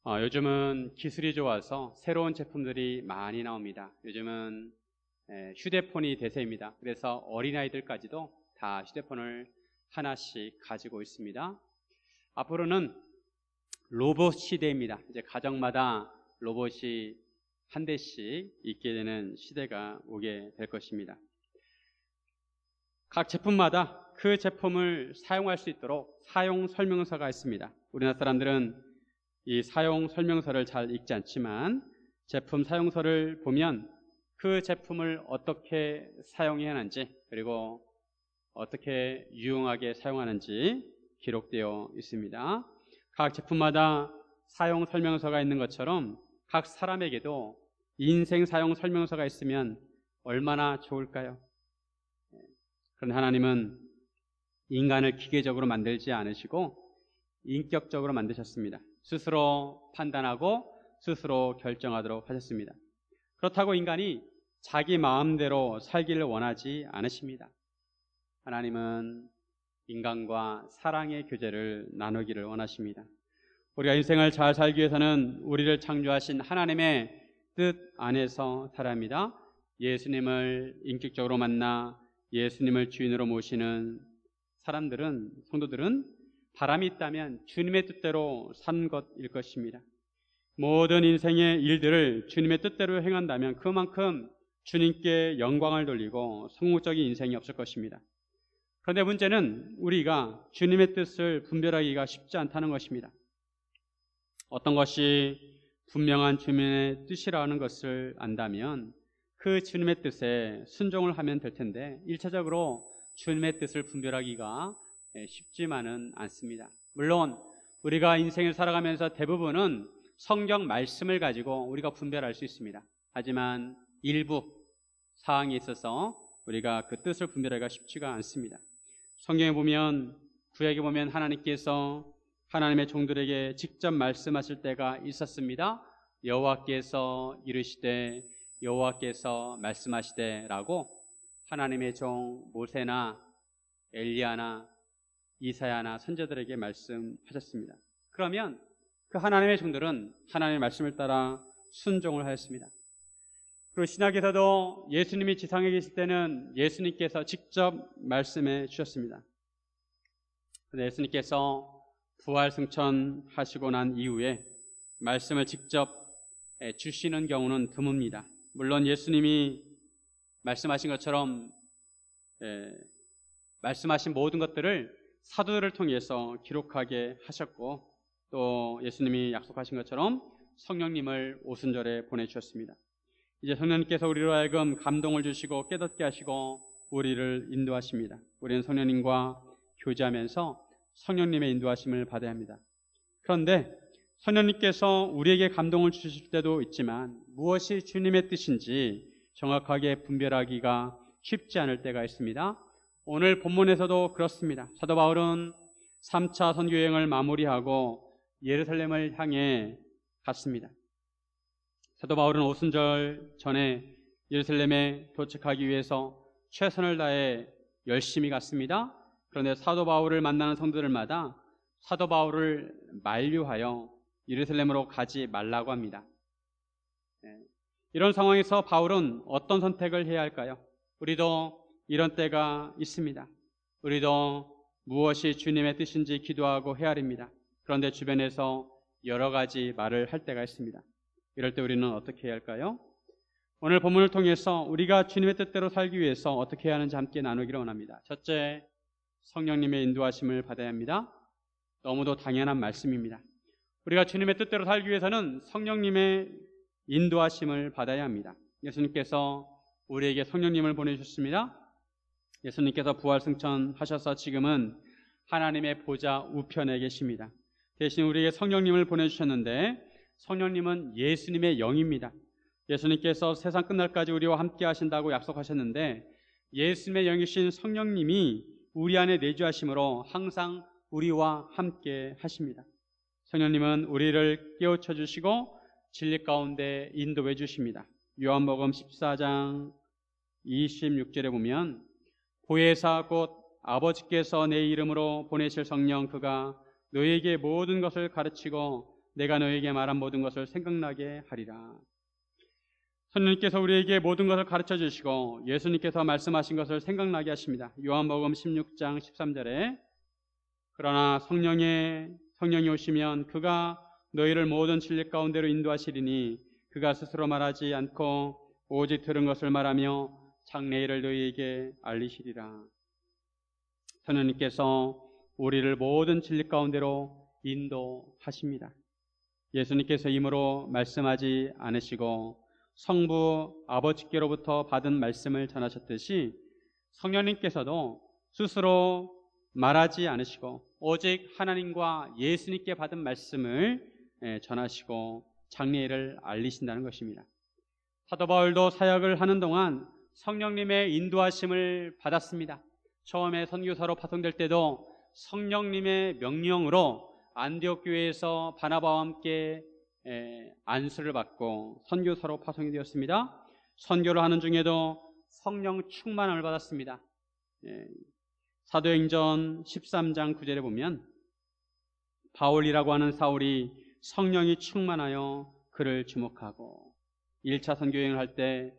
요즘은 기술이 좋아서 새로운 제품들이 많이 나옵니다. 요즘은 휴대폰이 대세입니다. 그래서 어린아이들까지도 다 휴대폰을 하나씩 가지고 있습니다. 앞으로는 로봇 시대입니다. 이제 가정마다 로봇이 한 대씩 있게 되는 시대가 오게 될 것입니다. 각 제품마다 그 제품을 사용할 수 있도록 사용 설명서가 있습니다. 우리나라 사람들은 이 사용 설명서를 잘 읽지 않지만 제품 사용서를 보면 그 제품을 어떻게 사용해야 하는지, 그리고 어떻게 유용하게 사용하는지 기록되어 있습니다. 각 제품마다 사용 설명서가 있는 것처럼 각 사람에게도 인생 사용 설명서가 있으면 얼마나 좋을까요? 그런데 하나님은 인간을 기계적으로 만들지 않으시고 인격적으로 만드셨습니다. 스스로 판단하고 스스로 결정하도록 하셨습니다. 그렇다고 인간이 자기 마음대로 살기를 원하지 않으십니다. 하나님은 인간과 사랑의 교제를 나누기를 원하십니다. 우리가 인생을 잘 살기 위해서는 우리를 창조하신 하나님의 뜻 안에서 살아야 합니다. 예수님을 인격적으로 만나 예수님을 주인으로 모시는 사람들은, 성도들은 바람이 있다면 주님의 뜻대로 산 것일 것입니다. 모든 인생의 일들을 주님의 뜻대로 행한다면 그만큼 주님께 영광을 돌리고 성공적인 인생이 없을 것입니다. 그런데 문제는 우리가 주님의 뜻을 분별하기가 쉽지 않다는 것입니다. 어떤 것이 분명한 주님의 뜻이라는 것을 안다면 그 주님의 뜻에 순종을 하면 될 텐데 1차적으로 주님의 뜻을 분별하기가 쉽지만은 않습니다. 물론 우리가 인생을 살아가면서 대부분은 성경 말씀을 가지고 우리가 분별할 수 있습니다. 하지만 일부 사항에 있어서 우리가 그 뜻을 분별하기가 쉽지가 않습니다. 성경에 보면, 구약에 보면 하나님께서 하나님의 종들에게 직접 말씀하실 때가 있었습니다. 여호와께서 이르시되, 여호와께서 말씀하시되 라고 하나님의 종 모세나 엘리야나 이사야나 선지자들에게 말씀하셨습니다. 그러면 그 하나님의 종들은 하나님의 말씀을 따라 순종을 하였습니다. 그리고 신약에서도 예수님이 지상에 계실 때는 예수님께서 직접 말씀해 주셨습니다. 그런데 예수님께서 부활 승천하시고 난 이후에 말씀을 직접 주시는 경우는 드뭅니다. 물론 예수님이 말씀하신 것처럼 말씀하신 모든 것들을 사도들을 통해서 기록하게 하셨고, 또 예수님이 약속하신 것처럼 성령님을 오순절에 보내주셨습니다. 이제 성령님께서 우리로 하여금 감동을 주시고 깨닫게 하시고 우리를 인도하십니다. 우리는 성령님과 교제하면서 성령님의 인도하심을 받아야 합니다. 그런데 성령님께서 우리에게 감동을 주실 때도 있지만 무엇이 주님의 뜻인지 정확하게 분별하기가 쉽지 않을 때가 있습니다. 오늘 본문에서도 그렇습니다. 사도 바울은 3차 선교여행을 마무리하고 예루살렘을 향해 갔습니다. 사도 바울은 오순절 전에 예루살렘에 도착하기 위해서 최선을 다해 열심히 갔습니다. 그런데 사도 바울을 만나는 성도들마다 사도 바울을 만류하여 예루살렘으로 가지 말라고 합니다. 이런 상황에서 바울은 어떤 선택을 해야 할까요? 우리도 이런 때가 있습니다. 우리도 무엇이 주님의 뜻인지 기도하고 헤아립니다. 그런데 주변에서 여러 가지 말을 할 때가 있습니다. 이럴 때 우리는 어떻게 해야 할까요? 오늘 본문을 통해서 우리가 주님의 뜻대로 살기 위해서 어떻게 해야 하는지 함께 나누기를 원합니다. 첫째, 성령님의 인도하심을 받아야 합니다. 너무도 당연한 말씀입니다. 우리가 주님의 뜻대로 살기 위해서는 성령님의 인도하심을 받아야 합니다. 예수님께서 우리에게 성령님을 보내주셨습니다. 예수님께서 부활 승천하셔서 지금은 하나님의 보좌 우편에 계십니다. 대신 우리에게 성령님을 보내주셨는데 성령님은 예수님의 영입니다. 예수님께서 세상 끝날까지 우리와 함께 하신다고 약속하셨는데 예수님의 영이신 성령님이 우리 안에 내주하심으로 항상 우리와 함께 하십니다. 성령님은 우리를 깨우쳐 주시고 진리 가운데 인도해 주십니다. 요한복음 14장 26절에 보면 보혜사 곧 아버지께서 내 이름으로 보내실 성령 그가 너희에게 모든 것을 가르치고 내가 너에게 말한 모든 것을 생각나게 하리라. 성령님께서 우리에게 모든 것을 가르쳐 주시고 예수님께서 말씀하신 것을 생각나게 하십니다. 요한복음 16장 13절에 그러나 성령이 오시면 그가 너희를 모든 진리 가운데로 인도하시리니 그가 스스로 말하지 않고 오직 들은 것을 말하며 장래 일을 너희에게 알리시리라. 성령님께서 우리를 모든 진리 가운데로 인도하십니다. 예수님께서 임으로 말씀하지 않으시고 성부 아버지께로부터 받은 말씀을 전하셨듯이 성령님께서도 스스로 말하지 않으시고 오직 하나님과 예수님께 받은 말씀을 전하시고 장래일을 알리신다는 것입니다. 사도 바울도 사역을 하는 동안 성령님의 인도하심을 받았습니다. 처음에 선교사로 파송될 때도 성령님의 명령으로 안디옥 교회에서 바나바와 함께 안수를 받고 선교사로 파송이 되었습니다. 선교를 하는 중에도 성령 충만함을 받았습니다. 사도행전 13장 9절에 보면 바울이라고 하는 사울이 성령이 충만하여 그를 주목하고 1차 선교여행을 할 때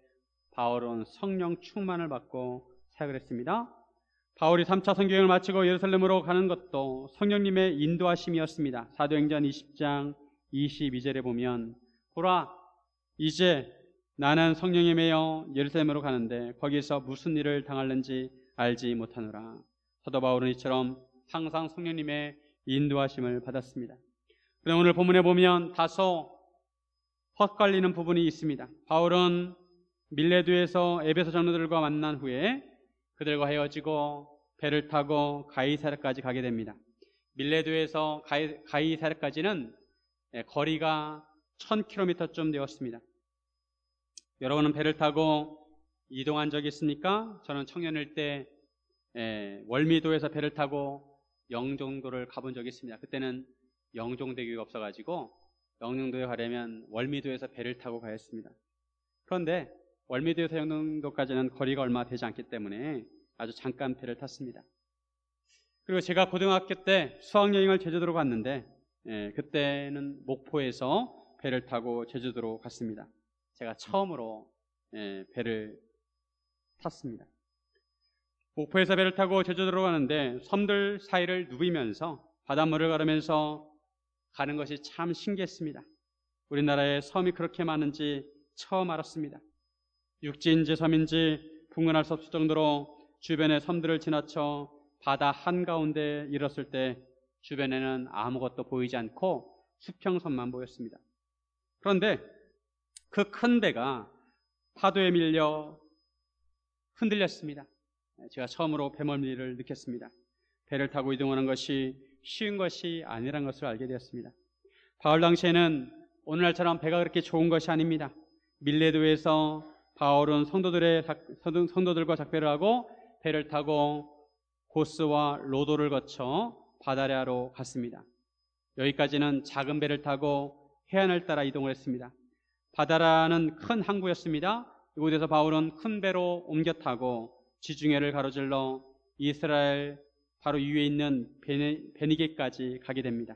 바울은 성령 충만을 받고 사역을 했습니다. 바울이 3차 선교여행을 마치고 예루살렘으로 가는 것도 성령님의 인도하심이었습니다. 사도행전 20장 22절에 보면 보라 이제 나는 성령에 매여 예루살렘으로 가는데 거기서 무슨 일을 당할는지 알지 못하노라. 사도 바울은 이처럼 항상 성령님의 인도하심을 받았습니다. 그런데 오늘 본문에 보면 다소 헛갈리는 부분이 있습니다. 바울은 밀레도에서 에베소 장로들과 만난 후에 그들과 헤어지고 배를 타고 가이사랴까지 가게 됩니다. 밀레도에서 가이사랴까지는 거리가 1000km쯤 되었습니다. 여러분은 배를 타고 이동한 적이 있습니까? 저는 청년일 때 월미도에서 배를 타고 영종도를 가본 적이 있습니다. 그때는 영종대교가 없어가지고 영종도에 가려면 월미도에서 배를 타고 가야 했습니다. 그런데 월미도에서 영종도까지는 거리가 얼마 되지 않기 때문에 아주 잠깐 배를 탔습니다. 그리고 제가 고등학교 때 수학여행을 제주도로 갔는데 그때는 목포에서 배를 타고 제주도로 갔습니다. 제가 처음으로 배를 탔습니다. 목포에서 배를 타고 제주도로 가는데 섬들 사이를 누비면서 바닷물을 가르면서 가는 것이 참 신기했습니다. 우리나라에 섬이 그렇게 많은지 처음 알았습니다. 육지인지 섬인지 분간할 수 없을 정도로 주변의 섬들을 지나쳐 바다 한가운데 이뤘을 때 주변에는 아무것도 보이지 않고 수평선만 보였습니다. 그런데 그 큰 배가 파도에 밀려 흔들렸습니다. 제가 처음으로 배멀미를 느꼈습니다. 배를 타고 이동하는 것이 쉬운 것이 아니라는 것을 알게 되었습니다. 바울 당시에는 오늘날처럼 배가 그렇게 좋은 것이 아닙니다. 밀레도에서 바울은 성도들과 작별을 하고 배를 타고 고스와 로도를 거쳐 바다레아로 갔습니다. 여기까지는 작은 배를 타고 해안을 따라 이동을 했습니다. 바다라는 큰 항구였습니다. 이곳에서 바울은 큰 배로 옮겨 타고 지중해를 가로질러 이스라엘 바로 위에 있는 베니게까지 가게 됩니다.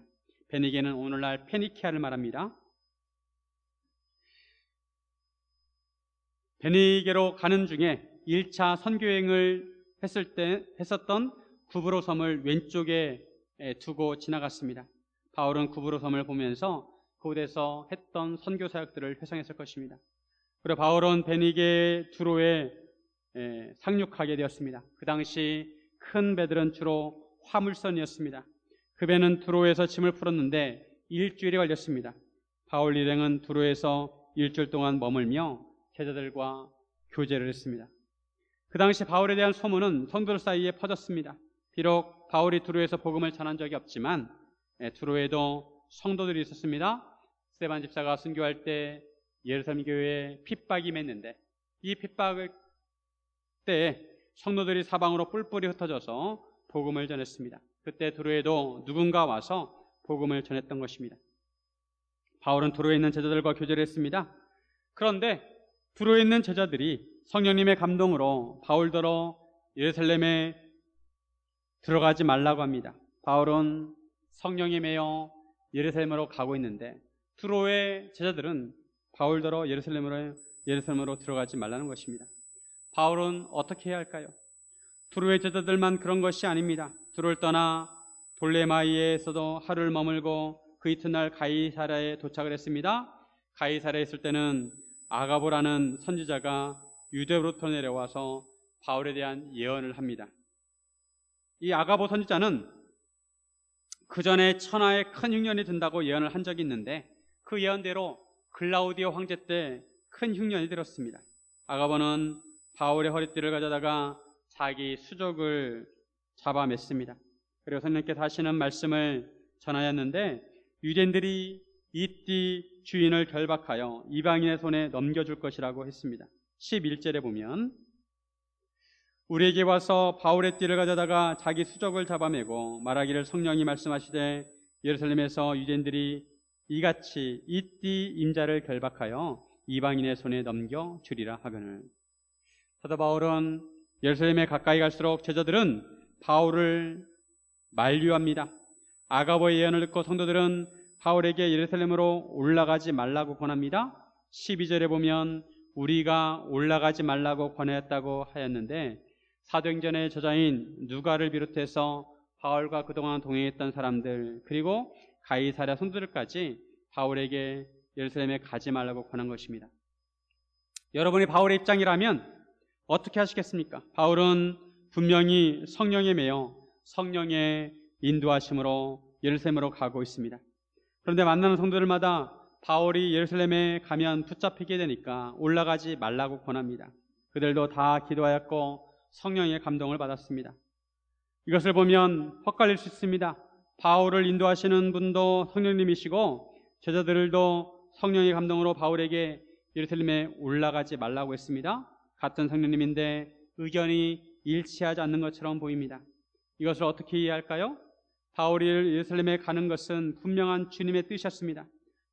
베니게는 오늘날 페니키아를 말합니다. 베니게로 가는 중에 1차 선교여행을 했었던 구브로 섬을 왼쪽에 두고 지나갔습니다. 바울은 구브로 섬을 보면서 그곳에서 했던 선교 사역들을 회상했을 것입니다. 그리고 바울은 베니게 두로에 상륙하게 되었습니다. 그 당시 큰 배들은 주로 화물선이었습니다. 그 배는 두로에서 짐을 풀었는데 일주일이 걸렸습니다. 바울 일행은 두로에서 일주일 동안 머물며 제자들과 교제를 했습니다. 그 당시 바울에 대한 소문은 성도들 사이에 퍼졌습니다. 비록 바울이 두로에서 복음을 전한 적이 없지만 두로에도 성도들이 있었습니다. 스데반 집사가 순교할 때 예루살렘 교회에 핍박이 맺는데 이 핍박을 때에 성도들이 사방으로 뿔뿔이 흩어져서 복음을 전했습니다. 그때 두로에도 누군가 와서 복음을 전했던 것입니다. 바울은 두로에 있는 제자들과 교제를 했습니다. 그런데 두로에 있는 제자들이 성령님의 감동으로 바울더러 예루살렘에 들어가지 말라고 합니다. 바울은 성령에 매여 예루살렘으로 가고 있는데 두로의 제자들은 바울더러 예루살렘으로 들어가지 말라는 것입니다. 바울은 어떻게 해야 할까요? 두로의 제자들만 그런 것이 아닙니다. 두로를 떠나 돌레마이에서도 하루를 머물고 그 이튿날 가이사랴에 도착을 했습니다. 가이사랴에 있을 때는 아가보라는 선지자가 유대로부터 내려와서 바울에 대한 예언을 합니다. 이 아가보 선지자는 그 전에 천하에 큰 흉년이 든다고 예언을 한 적이 있는데 그 예언대로 글라우디오 황제 때 큰 흉년이 들었습니다. 아가보는 바울의 허리띠를 가져다가 자기 수족을 잡아맸습니다. 그리고 성령께서 하시는 말씀을 전하였는데 유대인들이 이 띠 주인을 결박하여 이방인의 손에 넘겨줄 것이라고 했습니다. 11절에 보면 우리에게 와서 바울의 띠를 가져다가 자기 수족을 잡아매고 말하기를 성령이 말씀하시되 예루살렘에서 유대인들이 이같이 이 띠 임자를 결박하여 이방인의 손에 넘겨주리라 하거늘. 사도 바울은 예루살렘에 가까이 갈수록 제자들은 바울을 만류합니다. 아가보의 예언을 듣고 성도들은 바울에게 예루살렘으로 올라가지 말라고 권합니다. 12절에 보면 우리가 올라가지 말라고 권하였다고 하였는데 사도행전의 저자인 누가를 비롯해서 바울과 그동안 동행했던 사람들 그리고 가이사랴 성도들까지 바울에게 예루살렘에 가지 말라고 권한 것입니다. 여러분이 바울의 입장이라면 어떻게 하시겠습니까? 바울은 분명히 성령에 매여 성령의 인도하심으로 예루살렘으로 가고 있습니다. 그런데 만나는 성도들마다 바울이 예루살렘에 가면 붙잡히게 되니까 올라가지 말라고 권합니다. 그들도 다 기도하였고 성령의 감동을 받았습니다. 이것을 보면 헛갈릴 수 있습니다. 바울을 인도하시는 분도 성령님이시고 제자들도 성령의 감동으로 바울에게 예루살렘에 올라가지 말라고 했습니다. 같은 성령님인데 의견이 일치하지 않는 것처럼 보입니다. 이것을 어떻게 이해할까요? 바울이 예루살렘에 가는 것은 분명한 주님의 뜻이었습니다.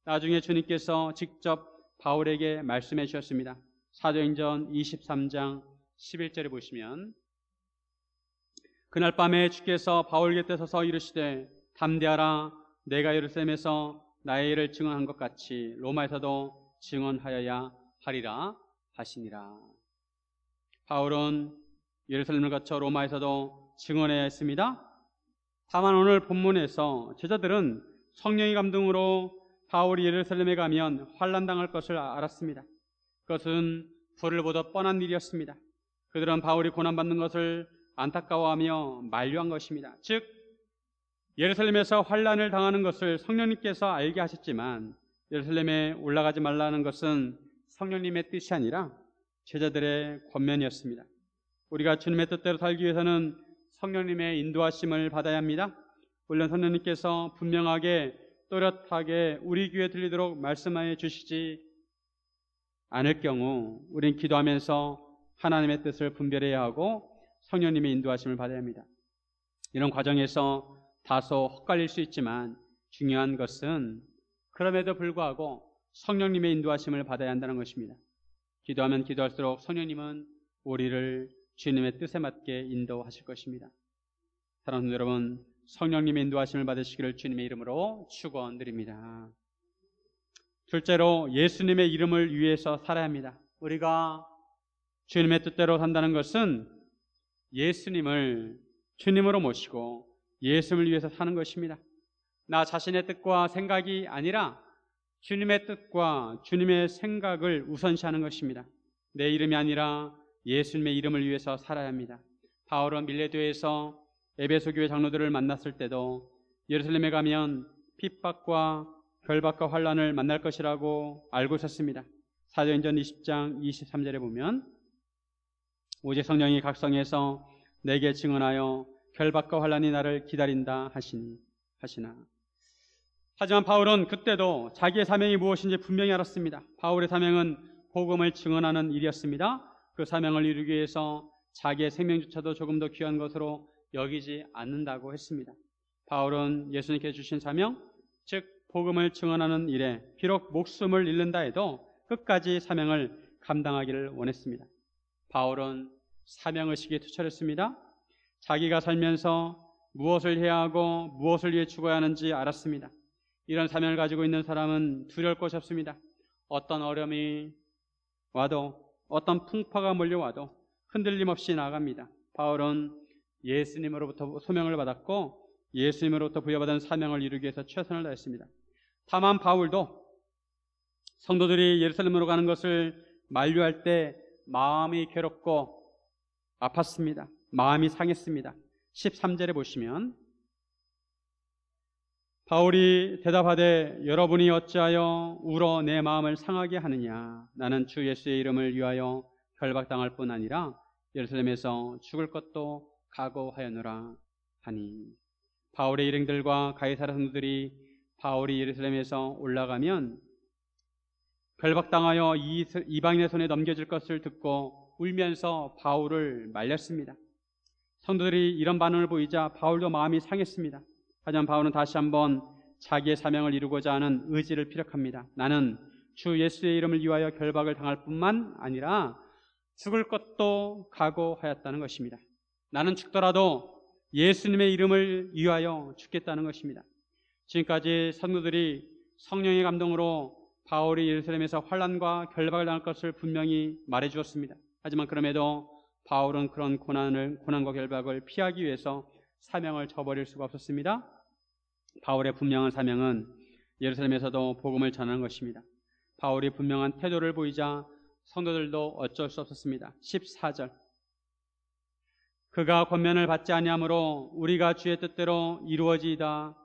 나중에 주님께서 직접 바울에게 말씀해 주셨습니다. 사도행전 23장 11절에 보시면 그날 밤에 주께서 바울 곁에 서서 이르시되 담대하라 내가 예루살렘에서 나의 일을 증언한 것 같이 로마에서도 증언하여야 하리라 하시니라. 바울은 예루살렘을 거쳐 로마에서도 증언해야 했습니다. 다만 오늘 본문에서 제자들은 성령의 감동으로 바울이 예루살렘에 가면 환난당할 것을 알았습니다. 그것은 불을 보듯 뻔한 일이었습니다. 그들은 바울이 고난받는 것을 안타까워하며 만류한 것입니다. 즉 예루살렘에서 환난을 당하는 것을 성령님께서 알게 하셨지만 예루살렘에 올라가지 말라는 것은 성령님의 뜻이 아니라 제자들의 권면이었습니다. 우리가 주님의 뜻대로 살기 위해서는 성령님의 인도하심을 받아야 합니다. 물론 성령님께서 분명하게 또렷하게 우리 귀에 들리도록 말씀하여 주시지 않을 경우 우린 기도하면서 하나님의 뜻을 분별해야 하고 성령님의 인도하심을 받아야 합니다. 이런 과정에서 다소 헛갈릴 수 있지만 중요한 것은 그럼에도 불구하고 성령님의 인도하심을 받아야 한다는 것입니다. 기도하면 기도할수록 성령님은 우리를 주님의 뜻에 맞게 인도하실 것입니다. 사랑하는 여러분, 성령님의 인도하심을 받으시기를 주님의 이름으로 축원드립니다. 둘째로 예수님의 이름을 위해서 살아야 합니다. 우리가 주님의 뜻대로 산다는 것은 예수님을 주님으로 모시고 예수님을 위해서 사는 것입니다. 나 자신의 뜻과 생각이 아니라 주님의 뜻과 주님의 생각을 우선시하는 것입니다. 내 이름이 아니라 예수님의 이름을 위해서 살아야 합니다. 바울은 밀레도에서 에베소 교회 장로들을 만났을 때도 예루살렘에 가면 핍박과 결박과 환난을 만날 것이라고 알고 있었습니다. 사도행전 20장 23절에 보면 오직 성령이 각성해서 내게 증언하여 결박과 환난이 나를 기다린다 하시나. 하지만 바울은 그때도 자기의 사명이 무엇인지 분명히 알았습니다. 바울의 사명은 복음을 증언하는 일이었습니다. 그 사명을 이루기 위해서 자기의 생명조차도 조금 더 귀한 것으로 여기지 않는다고 했습니다. 바울은 예수님께 주신 사명, 즉 복음을 증언하는 일에 비록 목숨을 잃는다 해도 끝까지 사명을 감당하기를 원했습니다. 바울은 사명의식에 투철했습니다. 자기가 살면서 무엇을 해야 하고 무엇을 위해 죽어야 하는지 알았습니다. 이런 사명을 가지고 있는 사람은 두려울 것이 없습니다. 어떤 어려움이 와도 어떤 풍파가 몰려와도 흔들림 없이 나아갑니다. 바울은 예수님으로부터 소명을 받았고 예수님으로부터 부여받은 사명을 이루기 위해서 최선을 다했습니다. 다만 바울도 성도들이 예루살렘으로 가는 것을 만류할 때 마음이 괴롭고 아팠습니다. 마음이 상했습니다. 13절에 보시면 바울이 대답하되 여러분이 어찌하여 울어 내 마음을 상하게 하느냐. 나는 주 예수의 이름을 위하여 결박당할 뿐 아니라 예루살렘에서 죽을 것도 각오하였노라 하니. 바울의 일행들과 가이사랴 성도들이 바울이 예루살렘에서 올라가면 결박당하여 이방인의 손에 넘겨질 것을 듣고 울면서 바울을 말렸습니다. 성도들이 이런 반응을 보이자 바울도 마음이 상했습니다. 하지만 바울은 다시 한번 자기의 사명을 이루고자 하는 의지를 피력합니다. 나는 주 예수의 이름을 위하여 결박을 당할 뿐만 아니라 죽을 것도 각오하였다는 것입니다. 나는 죽더라도 예수님의 이름을 위하여 죽겠다는 것입니다. 지금까지 성도들이 성령의 감동으로 바울이 예루살렘에서 환난과 결박을 당할 것을 분명히 말해주었습니다. 하지만 그럼에도 바울은 그런 고난과 결박을 피하기 위해서 사명을 저버릴 수가 없었습니다. 바울의 분명한 사명은 예루살렘에서도 복음을 전하는 것입니다. 바울이 분명한 태도를 보이자 성도들도 어쩔 수 없었습니다. 14절 그가 권면을 받지 아니하므로 우리가 주의 뜻대로 이루어지이다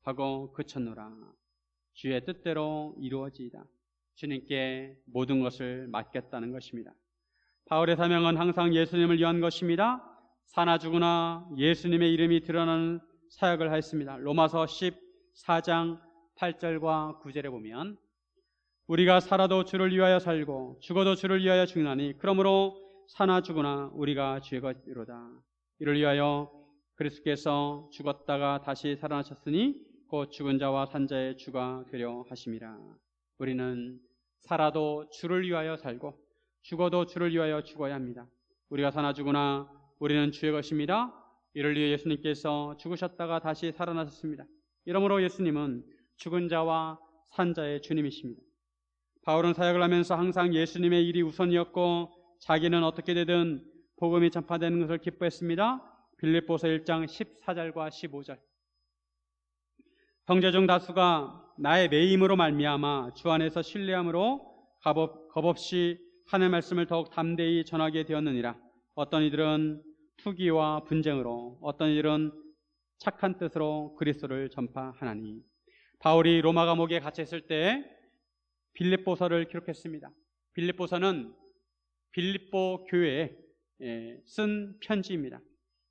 하고 그쳤노라. 주의 뜻대로 이루어지이다. 주님께 모든 것을 맡겼다는 것입니다. 바울의 사명은 항상 예수님을 위한 것입니다. 사나 죽으나 예수님의 이름이 드러나는 사역을 하였습니다. 로마서 14장 8절과 9절에 보면 우리가 살아도 주를 위하여 살고 죽어도 주를 위하여 죽나니 그러므로 사나 죽으나 우리가 주의 것이로다. 이를 위하여 그리스도께서 죽었다가 다시 살아나셨으니 곧 죽은 자와 산 자의 주가 되려 하심이라. 우리는 살아도 주를 위하여 살고 죽어도 주를 위하여 죽어야 합니다. 우리가 사나 죽으나 우리는 주의 것입니다. 이를 위해 예수님께서 죽으셨다가 다시 살아나셨습니다. 이러므로 예수님은 죽은 자와 산 자의 주님이십니다. 바울은 사역을 하면서 항상 예수님의 일이 우선이었고 자기는 어떻게 되든 복음이 전파되는 것을 기뻐했습니다. 빌립보서 1장 14절과 15절 형제 중 다수가 나의 매임으로 말미암아 주 안에서 신뢰함으로 겁없이 하나님의 말씀을 더욱 담대히 전하게 되었느니라. 어떤 이들은 투기와 분쟁으로 어떤 이들은 착한 뜻으로 그리스도를 전파하나니. 바울이 로마 감옥에 갇혀 있을 때 빌립보서를 기록했습니다. 빌립보서는 빌립보 교회에 쓴 편지입니다.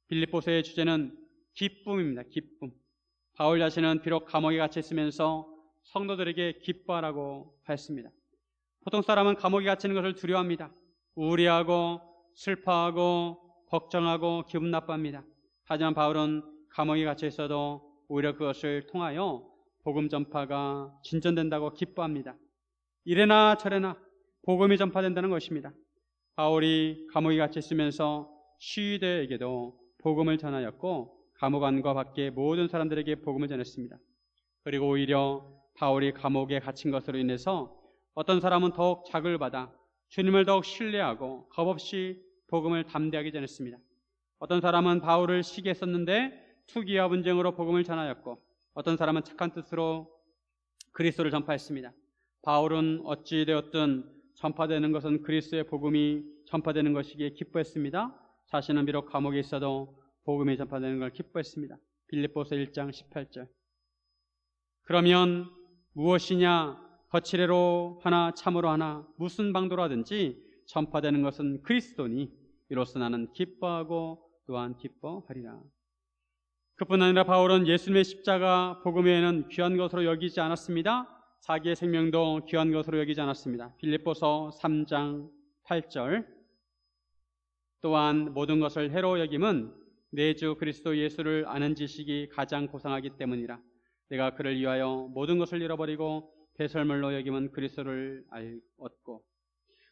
빌립보서의 주제는 기쁨입니다. 기쁨. 바울 자신은 비록 감옥에 갇혀 있으면서 성도들에게 기뻐하라고 하였습니다. 보통 사람은 감옥에 갇히는 것을 두려워합니다. 우울해하고 슬퍼하고 걱정하고 기분 나빠합니다. 하지만 바울은 감옥에 갇혀 있어도 오히려 그것을 통하여 복음 전파가 진전된다고 기뻐합니다. 이래나 저래나 복음이 전파된다는 것입니다. 바울이 감옥에 갇혀 있으면서 시위대에게도 복음을 전하였고 감옥 안과 밖에 모든 사람들에게 복음을 전했습니다. 그리고 오히려 바울이 감옥에 갇힌 것으로 인해서 어떤 사람은 더욱 자극을 받아 주님을 더욱 신뢰하고 겁없이 복음을 담대하게 전했습니다. 어떤 사람은 바울을 시기했었는데 투기와 분쟁으로 복음을 전하였고 어떤 사람은 착한 뜻으로 그리스도를 전파했습니다. 바울은 어찌 되었든 전파되는 것은 그리스도의 복음이 전파되는 것이기에 기뻐했습니다. 자신은 비록 감옥에 있어도 복음이 전파되는 걸 기뻐했습니다. 빌립보서 1장 18절 그러면 무엇이냐 거칠애로 하나 참으로 하나 무슨 방도로 하든지 전파되는 것은 그리스도니 이로써 나는 기뻐하고 또한 기뻐하리라. 그뿐 아니라 바울은 예수님의 십자가 복음 외에는 귀한 것으로 여기지 않았습니다. 자기의 생명도 귀한 것으로 여기지 않았습니다. 빌립보서 3장 8절 또한 모든 것을 해로 여김은 내 주 그리스도 예수를 아는 지식이 가장 고상하기 때문이라. 내가 그를 위하여 모든 것을 잃어버리고 배설물로 여김은 그리스도를 얻고.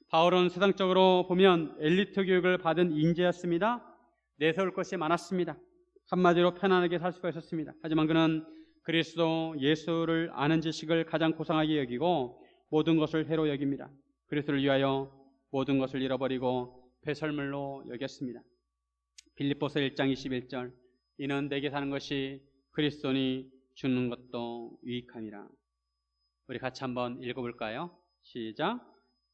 바울은 세상적으로 보면 엘리트 교육을 받은 인재였습니다. 내세울 것이 많았습니다. 한마디로 편안하게 살 수가 있었습니다. 하지만 그는 그리스도 예수를 아는 지식을 가장 고상하게 여기고 모든 것을 해로 여깁니다. 그리스도를 위하여 모든 것을 잃어버리고 배설물로 여겼습니다. 빌립보서 1장 21절 이는 내게 사는 것이 그리스도니 죽는 것도 유익함이라. 우리 같이 한번 읽어볼까요? 시작.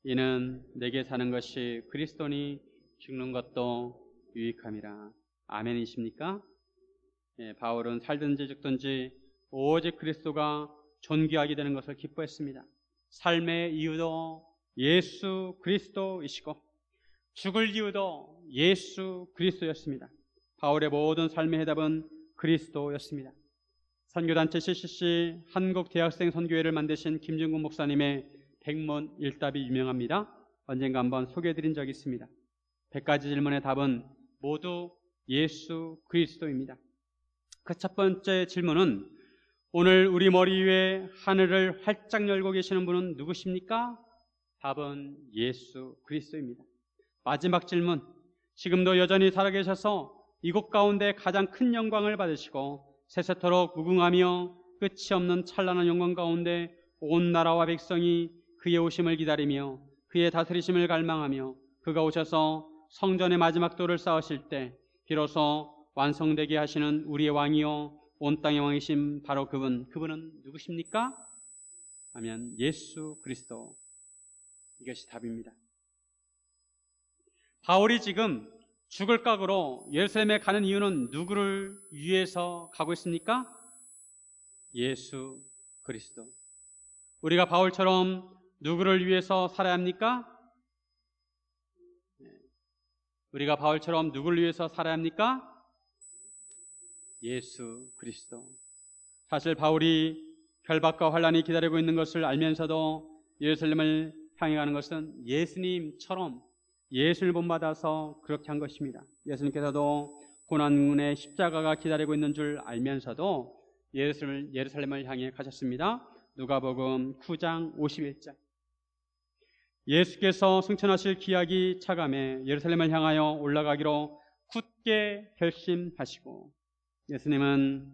이는 내게 사는 것이 그리스도니 죽는 것도 유익함이라. 아멘이십니까? 예, 바울은 살든지 죽든지 오직 그리스도가 존귀하게 되는 것을 기뻐했습니다. 삶의 이유도 예수 그리스도이시고 죽을 이유도 예수 그리스도였습니다. 바울의 모든 삶의 해답은 그리스도였습니다. 선교단체 CCC 한국대학생 선교회를 만드신 김준국 목사님의 백문일답이 유명합니다. 언젠가 한번 소개해드린 적이 있습니다. 100가지 질문의 답은 모두 예수 그리스도입니다. 그 첫 번째 질문은 오늘 우리 머리 위에 하늘을 활짝 열고 계시는 분은 누구십니까? 답은 예수 그리스도입니다. 마지막 질문, 지금도 여전히 살아계셔서 이곳 가운데 가장 큰 영광을 받으시고 세세토록 무궁하며 끝이 없는 찬란한 영광 가운데 온 나라와 백성이 그의 오심을 기다리며 그의 다스리심을 갈망하며 그가 오셔서 성전의 마지막 돌을 쌓으실 때 비로소 완성되게 하시는 우리의 왕이요 온 땅의 왕이신 바로 그분은 누구십니까? 하면 예수 그리스도. 이것이 답입니다. 바울이 지금 죽을 각오로 예루살렘에 가는 이유는 누구를 위해서 가고 있습니까? 예수 그리스도. 우리가 바울처럼 누구를 위해서 살아야 합니까? 우리가 바울처럼 누구를 위해서 살아야 합니까? 예수 그리스도. 사실 바울이 결박과 환란이 기다리고 있는 것을 알면서도 예루살렘을 향해 가는 것은 예수님처럼 예수를 본받아서 그렇게 한 것입니다. 예수님께서도 고난의 십자가가 기다리고 있는 줄 알면서도 예루살렘을 향해 가셨습니다. 누가복음 9장 51절. 예수께서 승천하실 기약이 차감해 예루살렘을 향하여 올라가기로 굳게 결심하시고, 예수님은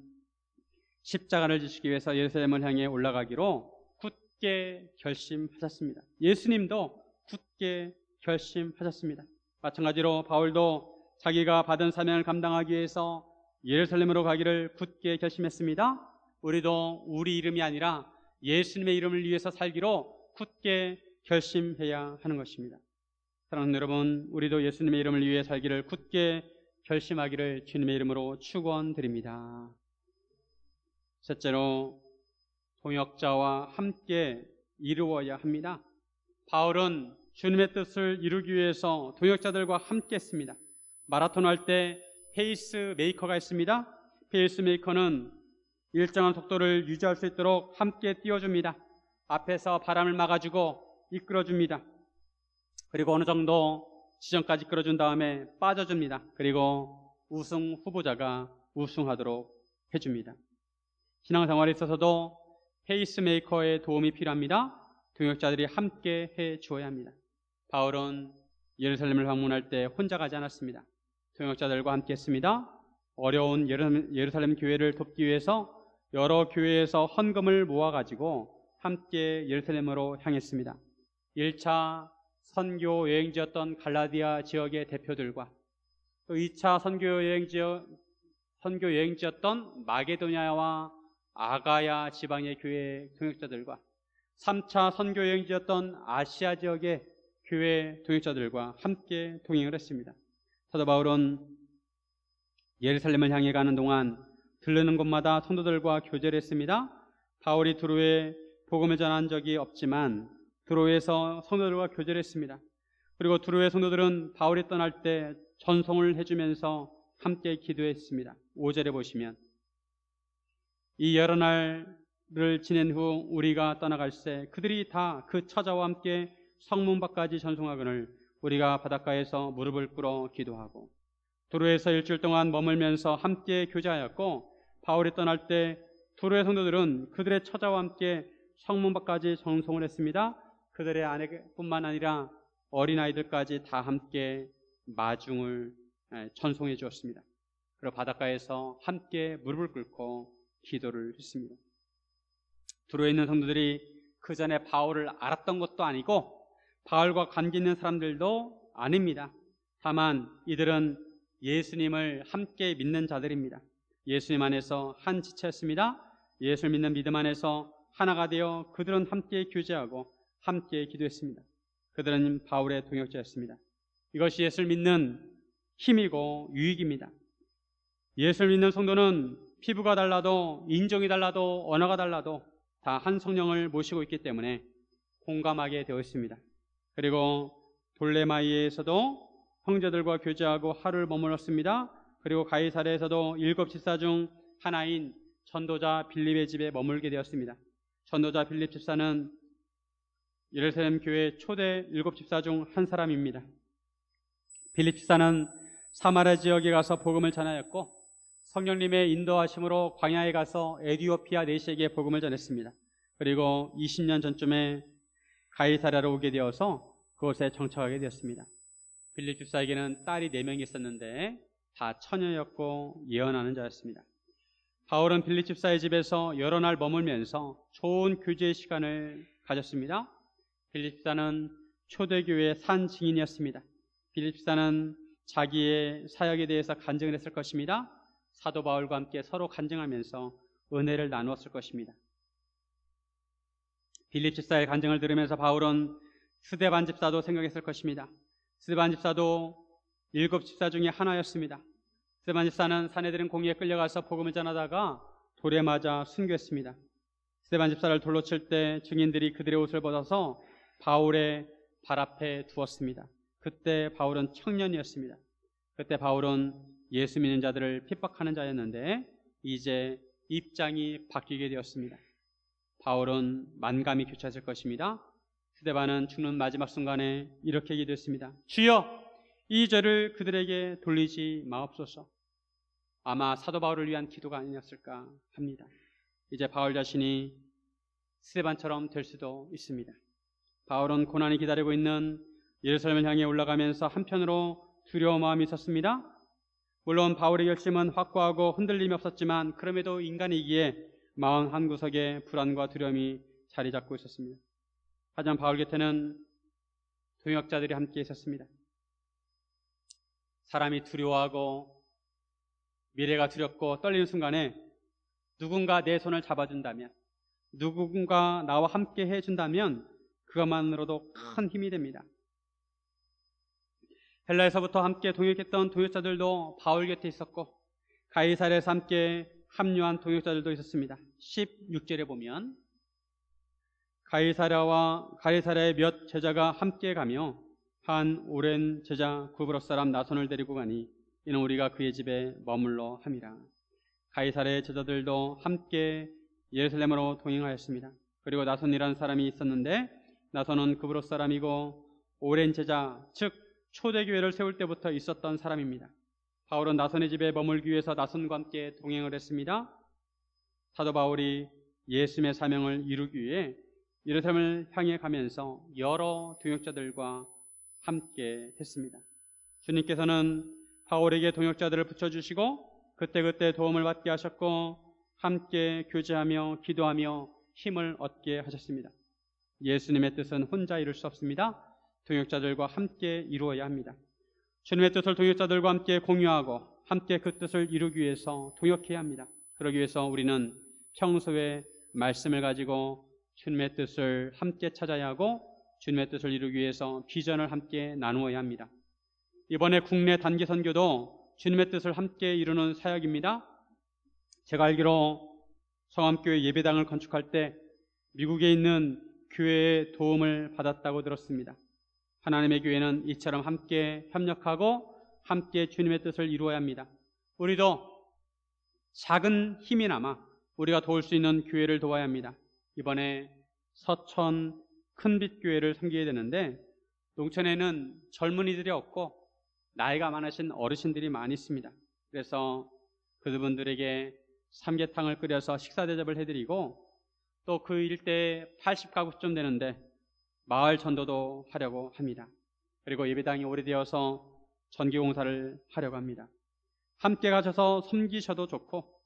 십자가를 지시기 위해서 예루살렘을 향해 올라가기로 굳게 결심하셨습니다. 예수님도 굳게 결심하셨습니다. 마찬가지로 바울도 자기가 받은 사명을 감당하기 위해서 예루살렘으로 가기를 굳게 결심했습니다. 우리도 우리 이름이 아니라 예수님의 이름을 위해서 살기로 굳게 결심해야 하는 것입니다. 사랑하는 여러분, 우리도 예수님의 이름을 위해 살기를 굳게 결심하기를 주님의 이름으로 축원드립니다. 셋째로, 동역자와 함께 이루어야 합니다. 바울은 주님의 뜻을 이루기 위해서 동역자들과 함께 했습니다. 마라톤 할 때 페이스 메이커가 있습니다. 페이스 메이커는 일정한 속도를 유지할 수 있도록 함께 띄워줍니다. 앞에서 바람을 막아주고 이끌어줍니다. 그리고 어느 정도 지점까지 끌어준 다음에 빠져줍니다. 그리고 우승 후보자가 우승하도록 해줍니다. 신앙생활에 있어서도 페이스메이커의 도움이 필요합니다. 동역자들이 함께 해주어야 합니다. 바울은 예루살렘을 방문할 때 혼자 가지 않았습니다. 동역자들과 함께 했습니다. 어려운 예루살렘 교회를 돕기 위해서 여러 교회에서 헌금을 모아가지고 함께 예루살렘으로 향했습니다. 1차 선교 여행지였던 갈라디아 지역의 대표들과 또 2차 선교 여행지였던 마게도냐와 아가야 지방의 교회 동역자들과 3차 선교 여행지였던 아시아 지역의 교회 동역자들과 함께 동행을 했습니다. 사도 바울은 예루살렘을 향해 가는 동안 들르는 곳마다 성도들과 교제를 했습니다. 바울이 두로에 복음을 전한 적이 없지만 두로에서 성도들과 교제를 했습니다. 그리고 두로의 성도들은 바울이 떠날 때 전송을 해주면서 함께 기도했습니다. 5절에 보시면 이 여러 날을 지낸 후 우리가 떠나갈 때 그들이 다 그 처자와 함께 성문 밖까지 전송하거늘 우리가 바닷가에서 무릎을 꿇어 기도하고 두로에서 일주일 동안 머물면서 함께 교제하였고 바울이 떠날 때 두로의 성도들은 그들의 처자와 함께 성문 밖까지 전송을 했습니다. 그들의 아내뿐만 아니라 어린아이들까지 다 함께 마중을 전송해 주었습니다. 그리고 바닷가에서 함께 무릎을 꿇고 기도를 했습니다. 들어있는 성도들이 그 전에 바울을 알았던 것도 아니고 바울과 관계 있는 사람들도 아닙니다. 다만 이들은 예수님을 함께 믿는 자들입니다. 예수님 안에서 한 지체였습니다. 예수를 믿는 믿음 안에서 하나가 되어 그들은 함께 교제하고 함께 기도했습니다. 그들은 바울의 동역자였습니다. 이것이 예수를 믿는 힘이고 유익입니다. 예수를 믿는 성도는 피부가 달라도 인종이 달라도 언어가 달라도 다 한 성령을 모시고 있기 때문에 공감하게 되어 있습니다. 그리고 돌레마이에서도 형제들과 교제하고 하루를 머물렀습니다. 그리고 가이사랴에서도 7 집사 중 하나인 전도자 빌립의 집에 머물게 되었습니다. 전도자 빌립 집사는 예루살렘 교회 초대 7 집사 중 한 사람입니다. 빌립 집사는 사마리아 지역에 가서 복음을 전하였고 성령님의 인도하심으로 광야에 가서 에티오피아 내시에게 복음을 전했습니다. 그리고 20년 전쯤에 가이사랴로 오게 되어서 그곳에 정착하게 되었습니다. 빌립 집사에게는 딸이 4명이 있었는데 다 처녀였고 예언하는 자였습니다. 바울은 빌립 집사의 집에서 여러 날 머물면서 좋은 교제의 시간을 가졌습니다. 빌립 집사는 초대교회의 산 증인이었습니다. 빌립 집사는 자기의 사역에 대해서 간증을 했을 것입니다. 사도 바울과 함께 서로 간증하면서 은혜를 나누었을 것입니다. 빌립 집사의 간증을 들으면서 바울은 스데반 집사도 생각했을 것입니다. 스데반 집사도 7 집사 중에 하나였습니다. 스데반 집사는 사내들은 공의에 끌려가서 복음을 전하다가 돌에 맞아 순교했습니다. 스데반 집사를 돌로 칠 때 증인들이 그들의 옷을 벗어서 바울의 발 앞에 두었습니다. 그때 바울은 청년이었습니다. 그때 바울은 예수 믿는 자들을 핍박하는 자였는데 이제 입장이 바뀌게 되었습니다. 바울은 만감이 교차했을 것입니다. 스데반은 죽는 마지막 순간에 이렇게 기도했습니다. 주여, 이 죄를 그들에게 돌리지 마옵소서. 아마 사도 바울을 위한 기도가 아니었을까 합니다. 이제 바울 자신이 스데반처럼 될 수도 있습니다. 바울은 고난이 기다리고 있는 예루살렘을 향해 올라가면서 한편으로 두려운 마음이 있었습니다. 물론 바울의 결심은 확고하고 흔들림이 없었지만 그럼에도 인간이기에 마음 한구석에 불안과 두려움이 자리 잡고 있었습니다. 하지만 바울 곁에는 동역자들이 함께 있었습니다. 사람이 두려워하고 미래가 두렵고 떨리는 순간에 누군가 내 손을 잡아준다면, 누군가 나와 함께 해준다면 그것만으로도 큰 힘이 됩니다. 헬라에서부터 함께 동역했던 동역자들도 바울 곁에 있었고 가이사랴에서 함께 합류한 동역자들도 있었습니다. 16절에 보면 가이사랴의 몇 제자가 함께 가며 한 오랜 제자 구브로 사람 나손을 데리고 가니 이는 우리가 그의 집에 머물러 함이라. 가이사랴의 제자들도 함께 예루살렘으로 동행하였습니다. 그리고 나손이라는 사람이 있었는데 나손은 구브로 사람이고 오랜 제자, 즉 초대교회를 세울 때부터 있었던 사람입니다. 바울은 나손의 집에 머물기 위해서 나손과 함께 동행을 했습니다. 사도 바울이 예수님의 사명을 이루기 위해 예루살렘을 향해 가면서 여러 동역자들과 함께 했습니다. 주님께서는 바울에게 동역자들을 붙여주시고 그때그때 도움을 받게 하셨고 함께 교제하며 기도하며 힘을 얻게 하셨습니다. 예수님의 뜻은 혼자 이룰 수 없습니다. 동역자들과 함께 이루어야 합니다. 주님의 뜻을 동역자들과 함께 공유하고 함께 그 뜻을 이루기 위해서 동역해야 합니다. 그러기 위해서 우리는 평소에 말씀을 가지고 주님의 뜻을 함께 찾아야 하고 주님의 뜻을 이루기 위해서 비전을 함께 나누어야 합니다. 이번에 국내 단기 선교도 주님의 뜻을 함께 이루는 사역입니다. 제가 알기로 성암교회 예배당을 건축할 때 미국에 있는 교회의 도움을 받았다고 들었습니다. 하나님의 교회는 이처럼 함께 협력하고 함께 주님의 뜻을 이루어야 합니다. 우리도 작은 힘이나마 우리가 도울 수 있는 교회를 도와야 합니다. 이번에 서천 큰빛교회를 섬기게 되는데 농촌에는 젊은이들이 없고 나이가 많으신 어르신들이 많이 있습니다. 그래서 그분들에게 삼계탕을 끓여서 식사 대접을 해드리고 또 그 일대에 80가구쯤 되는데 마을 전도도 하려고 합니다. 그리고 예배당이 오래되어서 전기공사를 하려고 합니다. 함께 가셔서 섬기셔도 좋고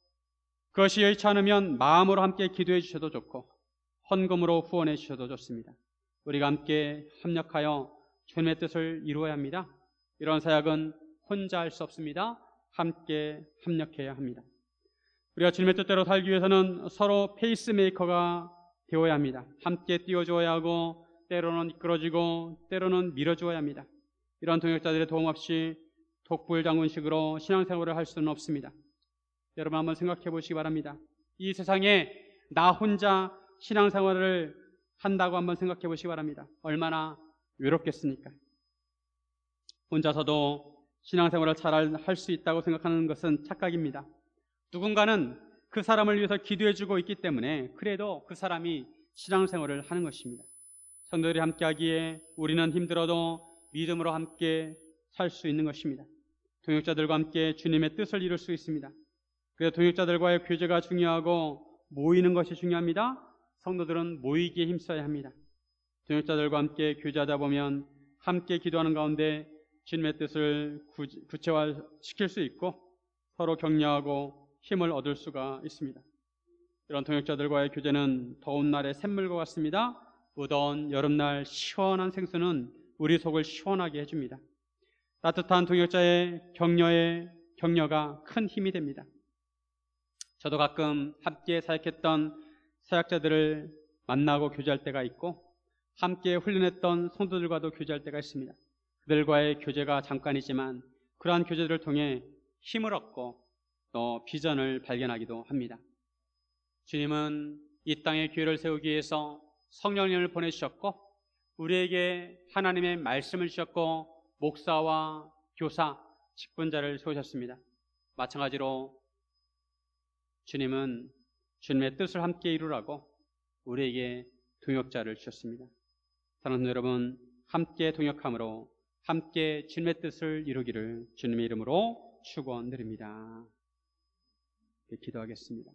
그것이 여의치 않으면 마음으로 함께 기도해 주셔도 좋고 헌금으로 후원해 주셔도 좋습니다. 우리가 함께 협력하여 주님의 뜻을 이루어야 합니다. 이런 사역은 혼자 할 수 없습니다. 함께 협력해야 합니다. 우리가 주님의 뜻대로 살기 위해서는 서로 페이스메이커가 되어야 합니다. 함께 띄워주어야 하고 때로는 이끌어주고 때로는 밀어주어야 합니다. 이런 동역자들의 도움 없이 독불장군식으로 신앙생활을 할 수는 없습니다. 여러분 한번 생각해 보시기 바랍니다. 이 세상에 나 혼자 신앙생활을 한다고 한번 생각해 보시기 바랍니다. 얼마나 외롭겠습니까? 혼자서도 신앙생활을 잘 할 수 있다고 생각하는 것은 착각입니다. 누군가는 그 사람을 위해서 기도해주고 있기 때문에 그래도 그 사람이 신앙생활을 하는 것입니다. 성도들이 함께하기에 우리는 힘들어도 믿음으로 함께 살 수 있는 것입니다. 동역자들과 함께 주님의 뜻을 이룰 수 있습니다. 그래서 동역자들과의 교제가 중요하고 모이는 것이 중요합니다. 성도들은 모이기에 힘써야 합니다. 동역자들과 함께 교제하다 보면 함께 기도하는 가운데 주님의 뜻을 구체화시킬 수 있고 서로 격려하고 힘을 얻을 수가 있습니다. 이런 동역자들과의 교제는 더운 날의 샘물과 같습니다. 무더운 여름날 시원한 생수는 우리 속을 시원하게 해줍니다. 따뜻한 동역자의 격려가 큰 힘이 됩니다. 저도 가끔 함께 사역했던 사역자들을 만나고 교제할 때가 있고 함께 훈련했던 성도들과도 교제할 때가 있습니다. 그들과의 교제가 잠깐이지만 그러한 교제들을 통해 힘을 얻고 또 비전을 발견하기도 합니다. 주님은 이 땅에 교회를 세우기 위해서 성령님을 보내주셨고 우리에게 하나님의 말씀을 주셨고 목사와 교사, 직분자를 세우셨습니다. 마찬가지로 주님은 주님의 뜻을 함께 이루라고 우리에게 동역자를 주셨습니다. 사랑하는 여러분, 함께 동역함으로 함께 주님의 뜻을 이루기를 주님의 이름으로 축원드립니다. 기도하겠습니다.